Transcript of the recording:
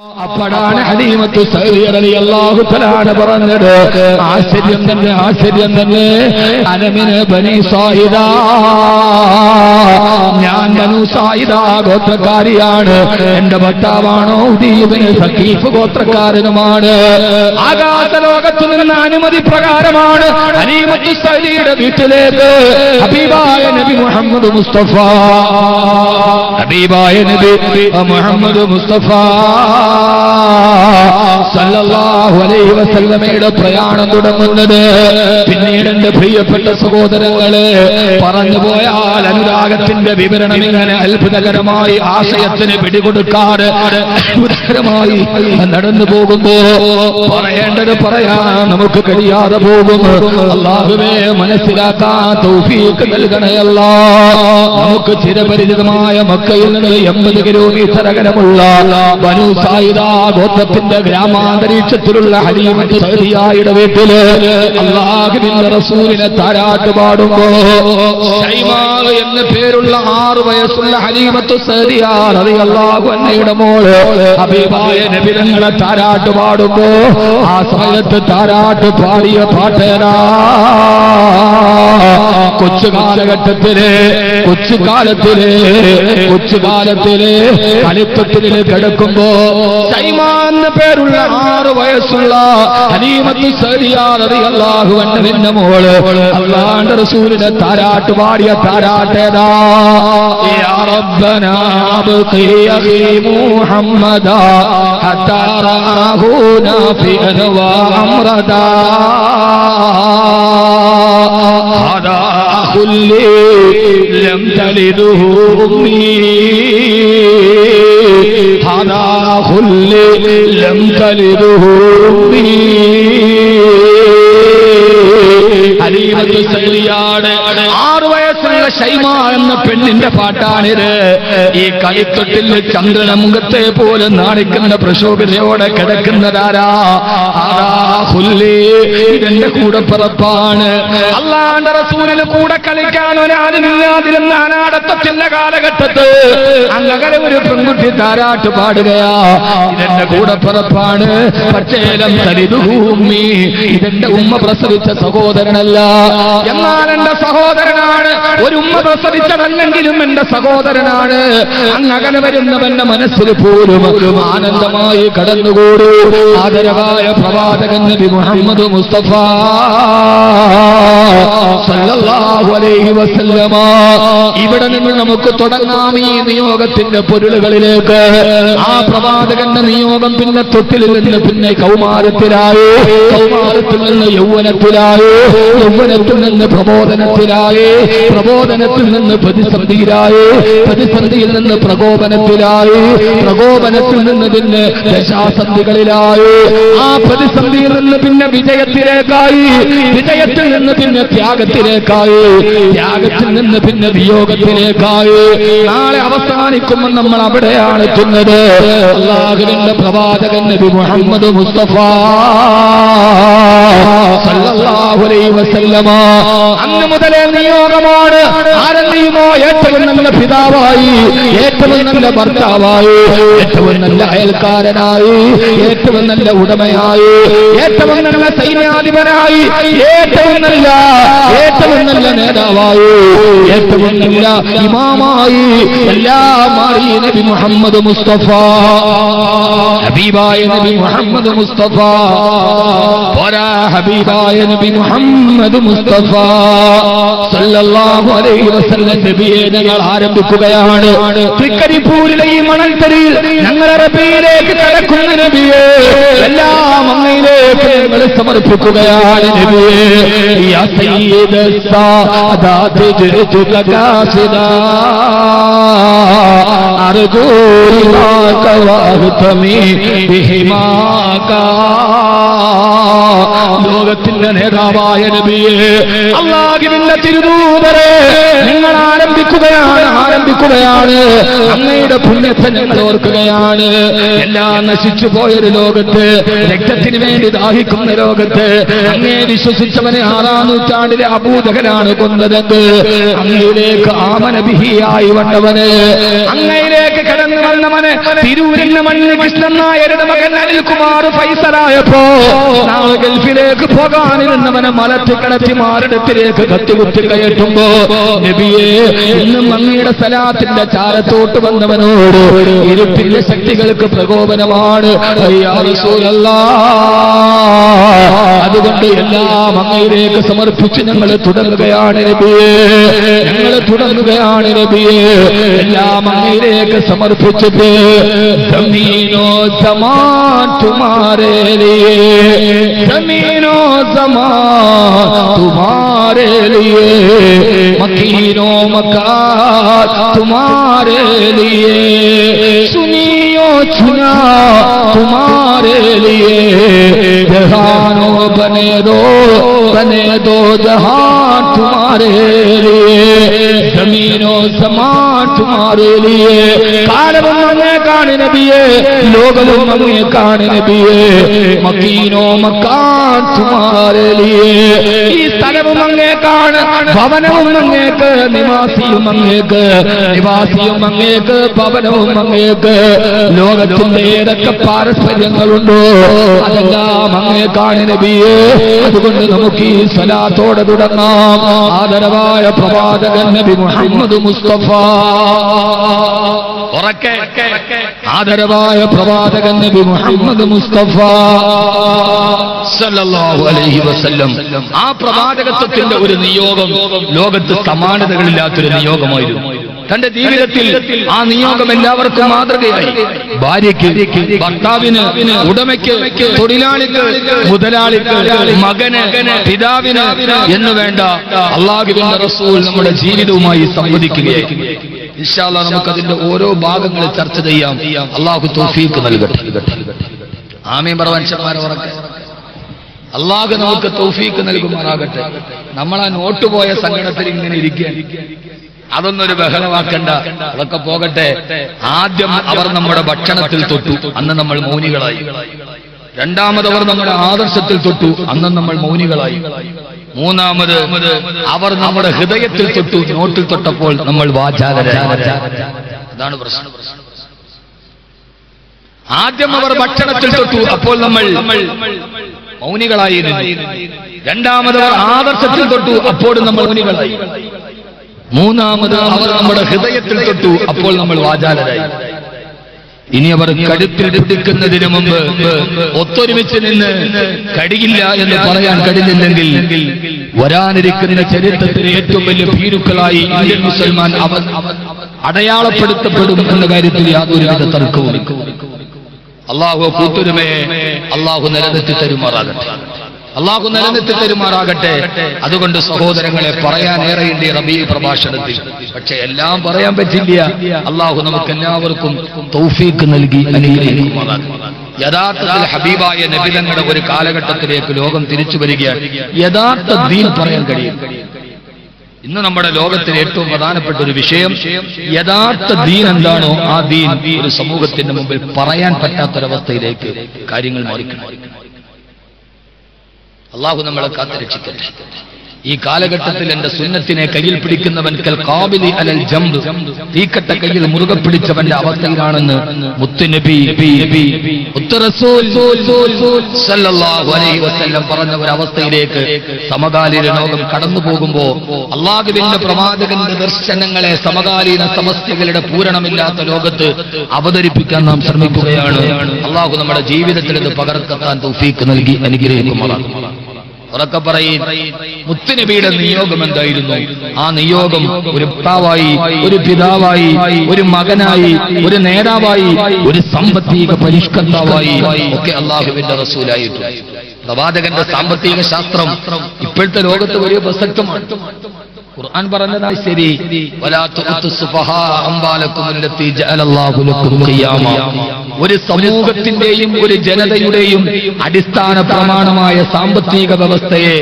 അപ്പോഴാണ് ഹലീമത്തു സഅദിയ റളിയല്ലാഹു തആല പറഞ്ഞത്, ആശ്ചര്യം തന്നെ, അനമിന് ബനി സായിദ, ഞാൻ ബനു സായിദ ഗോത്രക്കാരിയാണ്, എന്റെ ഭർത്താവാണോ ഉദീബിന് സഖീഫ് ഗോത്രക്കാരനുമാണ്. ആകാശലോകത്തു നിന്ന് അനുമതി പ്രകാരമാണ് ഹലീമത്തു സഅദിയുടെ വീട്ടിലേക്ക് ഹബീബായ നബി മുഹമ്മദ് മുസ്തഫ സല്ലല്ലാഹു അലൈഹി വസല്ലമയുടെ പ്രയാണം തുടങ്ങുന്നത്. പിന്നീട് എന്റെ പ്രിയപ്പെട്ട സഹോദരങ്ങളെ, പറഞ്ഞുപോയാൽ അനുരാഗത്തിന്റെ വിവരണം ഇങ്ങനെ അത്ഭുതകരമായി ആശയത്തിന് പിടികൊടുക്കാറ് അത്ഭുതകരമായി നടന്നു പോകുമ്പോ പറയേണ്ടത് പറയാൻ നമുക്ക് കഴിയാതെ പോകും. അല്ലാഹുവേ, മനസ്സിലാക്കാൻ തൗഫീഖ് നൽകണേ അല്ലാഹ്. നമുക്ക് ചിരപരിചിതമായ മക്കയിൽ നിന്ന് 80 കിലോമീറ്റർ അകലമുള്ള ബനു സായിദ ഗോത്രത്തിന്റെ ഗ്രാമാന്തരീക്ഷത്തിലുള്ള ഹലീമത്തു സഅദിയയുടെ വീട്ടില് അല്ലാഹുവിന്റെ റസൂലിനെ താരാട്ട് പാടുമ്പോ ശൈമാ എന്ന പേരുള്ള 6 വയസ്സുള്ള ഹലീമത്തു സഅദിയ റളിയല്ലാഹു അൻഹയുടെ മോള് ഹബീബായ നബി തങ്ങളെ താരാട്ട് പാടുമ്പോ ആ സമയത്ത് താരാട്ട് പാടിയ പാട്ടേരാ. കൊച്ചുകാലത്തിലെ കളിത്തൊട്ടിൽ കിടക്കുമ്പോ ശൈമാ എന്ന പേരുള്ള 6 വയസ്സുള്ള ഹലീമത്തു സഅദിയ റളിയല്ലാഹു അൻഹയുടെ മോള് അല്ലാഹുവിന്റെ റസൂലിനെ താരാട്ട് പാടിയ താരാട്ടേതാ. യാ റബ്ബനാ അബ്ഖി അഖി മുഹമ്മദാ ഹത്താ റആഹു നാഫിഅൻ വ അംറദാ ഹദാ അഖുല്ലി ലം തലിദുഹു ഉമ്മി ഹദാ അഖുല്ലി ലം തലിദുഹു ഉമ്മി. ഹലീമത്തു സഅദിയയുടെ 6 വയസ്സുള്ള ശൈമാ എന്ന പെണ്ണിന്റെ പാട്ടാണിത്. ഈ കളിത്തൊട്ടിൽ ചന്ദ്രനമുഖത്തെ പോലെ നാണിക്കുന്ന പ്രശോഭനയോടെ കിടക്കുന്നതാരാ? ഇതെന്റെ കൂടെ പിറപ്പാണ്. അല്ലാഹുവിന്റെ റസൂലിന് കൂടെ കളിക്കാൻ ഒരാളില്ലാതിരുന്ന അനാഥത്വത്തിന്റെ കാലഘട്ടത്ത് അങ്ങനെ ഒരു പെൺകുട്ടി താരാട്ട് പാടുകയാ. ഇതെന്റെ കൂടെ പിറപ്പാണ്. പക്ഷേലം തലിദുഹൂമ്മി, ഇതെന്റെ ഉമ്മ പ്രസവിച്ച സഹോദരനല്ല, എന്നാൽ എന്റെ സഹോദരനാണ്. ഒരു ഉമ്മ പ്രസവിച്ചതല്ലെങ്കിലും എന്റെ സഹോദരനാണ്. അങ്ങകലെ വരുന്നവന്റെ മനസ്സിൽ പോലും ആനന്ദമായി കടന്നുകൂടൂ ആദരവായ പ്രവാചകൻ നബി മുഹമ്മദ് മുസ്തഫ സല്ലല്ലാഹു അലൈഹി വസല്ലമ. ഇവിടെ നിന്ന് നമുക്ക് തുടങ്ങാം ഈ നിയോഗത്തിന്റെ പൊരുളുകളിലേക്ക്. ആ പ്രവാചകന്റെ നിയോഗം പിന്നെ തൊട്ടിലിൽ നിന്ന് പിന്നെ കൗമാരത്തിലായി, കൗമാരത്തിൽ നിന്ന് യൗവനത്തിലായി, യൗവനത്തിൽ നിന്ന് പ്രബോധനത്തിലായി, പ്രബോധനത്തിൽ നിന്ന് പ്രതിസന്ധിയിലായി, പ്രതിസന്ധിയിൽ നിന്ന് പ്രകോപനത്തിലായി, പ്രകോപനത്തിൽ നിന്ന് പിന്നെ ദശാസന്ധികളിലായി, ആ പ്രതിസന്ധിയിൽ നിന്ന് പിന്നെ വിജയത്തിലേക്കായി, വിജയത്തിൽ നിന്ന് പിന്നെ ത്യാഗത്തിലേക്കായി, ത്യാഗത്തിൽ നിന്ന് പിന്നെ വിയോഗത്തിലേക്കായി. നാളെ അവസാനിക്കുമ്പോൾ നമ്മൾ അവിടെയാണ് എത്തുന്നത്. അല്ലാഹുവിന്റെ പ്രവാചകൻ നബി മുഹമ്മദ് മുസ്തഫ സല്ലല്ലാഹു അലൈഹി വസല്ലമ അന്ന് മുതലേ നിയോഗമാണ്. ആരെന്നെയുമോ ഏറ്റവും നല്ല പിതാവായി, ഏറ്റവും നല്ല ഭർത്താവായി, ഏറ്റവും നല്ല അയൽക്കാരനായി, ഏറ്റവും നല്ല ഉടമയായി, ഏറ്റവും നല്ല സൈന്യാധിപനായി, ഏറ്റവും നല്ല നേതാവായി, ഏറ്റവും നല്ല ഇമാമായി എല്ലാം മാറി നബി മുഹമ്മദ് മുസ്തഫ. ഹബീബായ നബി മുഹമ്മദ് മുസ്തഫ പോരാ, ഹബീബായ നബി മുഹമ്മദ് മുസ്തഫ സല്ലല്ലാഹു അലൈഹി വസല്ലം നബിയെ ഞങ്ങൾ ആരംഭിക്കുകയാണ്. തൃക്കരിപ്പൂരിലെ ഈ മണൽത്തരിയിൽ ഞങ്ങൾ അറബിയിലേക്ക് കടക്കുന്ന നബിയെ എല്ലാം അങ്ങയിലേക്ക് ഞങ്ങൾ സമർപ്പിക്കുകയാണ്. നബിയെ യാ സയ്യിദ സാദാത് ജിതുക കാസിദാ അർജൂ ലിമാക വഹ്തമി ബിഹിമാക ലോകത്തിന്റെ നേതാവായ നബിയെ, അല്ലാഹുവിന്റെ തിരുദൂതരെ, നിങ്ങൾ ആരംഭിക്കുകയാണ്. അങ്ങയുടെ പുണ്യത്തെ ഞങ്ങൾ ഓർക്കുകയാണ്. എല്ലാം നശിച്ചു പോയൊരു ലോകത്ത്, രക്തത്തിന് വേണ്ടി ദാഹിക്കുന്ന ലോകത്ത്, അങ്ങേ വിശ്വസിച്ചവനെ 6-ാം നൂറ്റാണ്ടിലെ അബൂജഹലാണ് കൊന്നതെന്ന് അങ്ങയിലേക്ക് ആമനബിഹിയായി വന്നവന്, അങ്ങയിലേക്ക് കടന്നു വന്നവന്, തിരൂരിന് മണ്ണിൽ കൃഷ്ണൻ നായരുടെ മകൻ അനിൽകുമാർ ഫൈസലായപ്പോ നാളെ ഗൾഫിലേക്ക് പോകാനിരുന്നവനെ മലത്തി കടത്തി മാറിടത്തിലേക്ക് കത്തികുത്തി കയറ്റുമ്പോ നബിയെ, ഇന്നും അങ്ങയുടെ സലാത്തിന്റെ ചാരത്തോട്ട് വന്നവനോട് ഇരുട്ടിന്റെ ശക്തികൾക്ക് പ്രകോപനമാണ്. യാ റസൂലല്ലാഹ്, അതുകൊണ്ട് എല്ലാം അങ്ങയിലേക്ക് സമർപ്പിച്ച് ഞങ്ങൾ തുടങ്ങുകയാണ് നബിയെ, ഞങ്ങൾ തുടങ്ങുകയാണ് നബിയെ. എല്ലാം അങ്ങയിലേക്ക് സമർപ്പിച്ചിട്ട് ജമീനോ സമാൻ തുമാരേ ലിയേ, ജമീനോ സമാൻ തുമാരേ ലിയേ, മക്കീനോ മക്കാൻ തുമാരേ ലിയേ, സുനിയോ ചുനാ തുമാരേ ലിയേ, जहानो बने दो जहान तुम्हारे लिए, जमीनो समान तुम्हारे लिए. കാലവും അങ്ങേ കാണി നബിയെ, ലോകവും അങ്ങേ കാണി നബിയെ, മക്കീനോ മക്കാൻ തുമാരേ ലിയേ. ഈ സ്ഥലവും അങ്ങേ കാണ്, ഭവനവും അങ്ങേക്ക്, നിവാസിയും അങ്ങേക്ക്, നിവാസിയും അങ്ങേക്ക്, ഭവനവും അങ്ങേക്ക്. ലോകത്തിന്റെ ഏതൊക്കെ പാരസ്പര്യങ്ങളുണ്ടോ അതെല്ലാം അങ്ങേ കാണി നബിയെ. അതുകൊണ്ട് നമുക്ക് ഈ സ്വലാത്തോടെ തുടങ്ങാം. ആദരവായ പ്രവാചകൻ നബി മുഹമ്മദ് മുസ്തഫ, ആദരവായ പ്രവാചകൻ നബി മുഹമ്മദ് മുസ്തഫ സല്ലല്ലാഹു അലൈഹി വസല്ലം. ആ പ്രവാചകത്വത്തിന്റെ ഒരു നിയോഗം ലോകത്ത് സമാനതകളില്ലാത്തൊരു നിയോഗമായിരുന്നു. തന്റെ ജീവിതത്തിൽ ആ നിയോഗം എല്ലാവർക്കും മാതൃകയായി. ഭാര്യയ്ക്ക്, ഭർത്താവിന്, ഉടമയ്ക്ക്, തൊഴിലാളിക്ക്, മുതലാളിക്ക്, മകന്, പിതാവിന് എന്ന് വേണ്ട അല്ലാഹുവിന്റെ റസൂൽ നമ്മുടെ ജീവിതവുമായി സംവദിക്കുകയായി. ഇൻഷാ അല്ലാഹ് നമുക്കതിന്റെ ഓരോ ഭാഗങ്ങൾ ചർച്ച ചെയ്യാം. അല്ലാഹു തൗഫീഖ് നൽകട്ടെ. ആമീൻ പറവാൻ ശർമാരെ. അല്ലാഹു നമുക്ക് തൗഫീഖ് നൽകുമാറാകട്ടെ. നമ്മളാ നോട്ടുപോയ സങ്കടത്തിൽ ഇങ്ങനെ ഇരിക്കുക, അതൊന്നൊരു ബഹളമാക്കണ്ട, അതൊക്കെ പോകട്ടെ. ആദ്യം അവർ നമ്മുടെ ഭക്ഷണത്തിൽ തൊട്ടു, അന്ന് നമ്മൾ മൗനികളായി. രണ്ടാമതവർ നമ്മുടെ ആദർശത്തിൽ തൊട്ടു, അന്ന് നമ്മൾ മൗനികളായി. മൂന്നാമത് അവർ നമ്മുടെ ഹൃദയത്തിൽ തൊട്ടു, നോട്ടിൽ തൊട്ടപ്പോൾ നമ്മൾ വാചാലരായി. അതാണ് പ്രശ്നം. ആദ്യം അവർ ഭക്ഷണത്തിൽ തൊട്ടു, അപ്പോൾ നമ്മൾ മൗനികളായിരുന്നു. രണ്ടാമതവർ ആദർശത്തിൽ തൊട്ടു, അപ്പോഴും നമ്മൾ മൗനികളായി. മൂന്നാമത് അവർ നമ്മുടെ ഹൃദയത്തിൽ തൊട്ടു, അപ്പോൾ നമ്മൾ വാചാലരായി. ഇനി അവർ കഴുത്തിൽ പിടിക്കുന്നതിന് മുമ്പ് ഒത്തൊരുമിച്ച് നിന്ന് കടിയില്ല എന്ന് പറയാൻ കഴിഞ്ഞില്ലെങ്കിൽ വരാനിരിക്കുന്ന ചരിത്രത്തിലെ ഏറ്റവും വലിയ ഭീരുക്കളായി ഇന്ത്യൻ മുസൽമാൻ അടയാളപ്പെടുത്തപ്പെടും എന്ന കാര്യത്തിൽ യാതൊരുവിധ തർക്കവും. അല്ലാഹു കൂട്ടുരുമയെ അല്ലാഹു നിലനിർത്തി തരുമാറാകട്ടെ. അല്ലാഹു നിലനിർത്തി തരുമാറാകട്ടെ. അതുകൊണ്ട് സഹോദരങ്ങളെ, പറയാനേറെയുണ്ട് റബീഉൽ പ്രഭാഷണത്തിൽ, പക്ഷെ എല്ലാം പറയാൻ പറ്റില്ല. അല്ലാഹു നമുക്ക് എല്ലാവർക്കും തൗഫീഖ് നൽകി അനുഗ്രഹിക്കുമാറാകട്ടെ. യഥാർത്ഥത്തിൽ ഹബീബായ നബി തങ്ങളുടെ ഒരു കാലഘട്ടത്തിലേക്ക് ലോകം തിരിച്ചു വരികയാണ്. യഥാർത്ഥ ദീൻ പറയാൻ കഴിയും. ഇന്ന് നമ്മുടെ ലോകത്തിലെ ഏറ്റവും പ്രധാനപ്പെട്ട ഒരു വിഷയം, യഥാർത്ഥ ദീൻ എന്താണോ ആ ദീൻ ഒരു സമൂഹത്തിന്റെ മുമ്പിൽ പറയാൻ പറ്റാത്തൊരവസ്ഥയിലേക്ക് കാര്യങ്ങൾ മാറിക്കണം. അല്ലാഹു നമ്മളെ കാത്തുരക്ഷിക്കട്ടെ. ഈ കാലഘട്ടത്തിൽ എന്റെ സുന്നത്തിനെ കയ്യിൽ പിടിക്കുന്നവൻ കൽഖാബിലി അലൽ ജംബ്, തീക്കട്ട കയ്യിൽ മുറുകെ പിടിച്ചവന്റെ അവസ്ഥയിലാണെന്ന് മുത്തുനബി റസൂൽ സല്ലല്ലാഹു അലൈഹി വസല്ലം പറഞ്ഞ ഒരു അവസ്ഥയിലേക്ക് സമകാലീന ലോകം കടന്നു പോകുമ്പോ അല്ലാഹുവിന്റെ പ്രവാചകന്റെ ദർശനങ്ങളെ സമകാലീന സമസ്യകളുടെ പൂരണമില്ലാത്ത ലോകത്ത് അവതരിപ്പിക്കാൻ നാം ശ്രമിക്കുകയാണ്. അല്ലാഹു നമ്മുടെ ജീവിതത്തിൽ ഇത് പകർത്താൻ തൗഫീഖ് നൽകി അനുഗ്രഹിക്കുമാറാകട്ടെ. ഉറക്കെ പറയും, മുത്തുനബിയുടെ നിയോഗം എന്തായിരുന്നു? ആ നിയോഗം ഒരു ഭർത്താവായി, ഒരു പിതാവായി, ഒരു മകനായി, ഒരു നേതാവായി, ഒരു സാമ്പത്തിക പരിഷ്കർത്താവായി ഒക്കെ അല്ലാഹുവിന്റെ റസൂലായിട്ട്. പ്രവാചകന്റെ സാമ്പത്തിക ശാസ്ത്രം ഇപ്പോഴത്തെ ലോകത്ത് വലിയ പ്രസക്തമാണ്. ഖുർആൻ പറഞ്ഞതാണ് ശരി. വലാ തുഅ്തു സുഫഹാ അംവാലകും അല്ലത്തി ജഅലല്ലാഹു ലക്കും ഖിയാമ. ഒരു സമൂഹത്തിന്റെയും ഒരു ജനതയുടെയും അടിസ്ഥാന പ്രമാണമായ സാമ്പത്തിക വ്യവസ്ഥയെ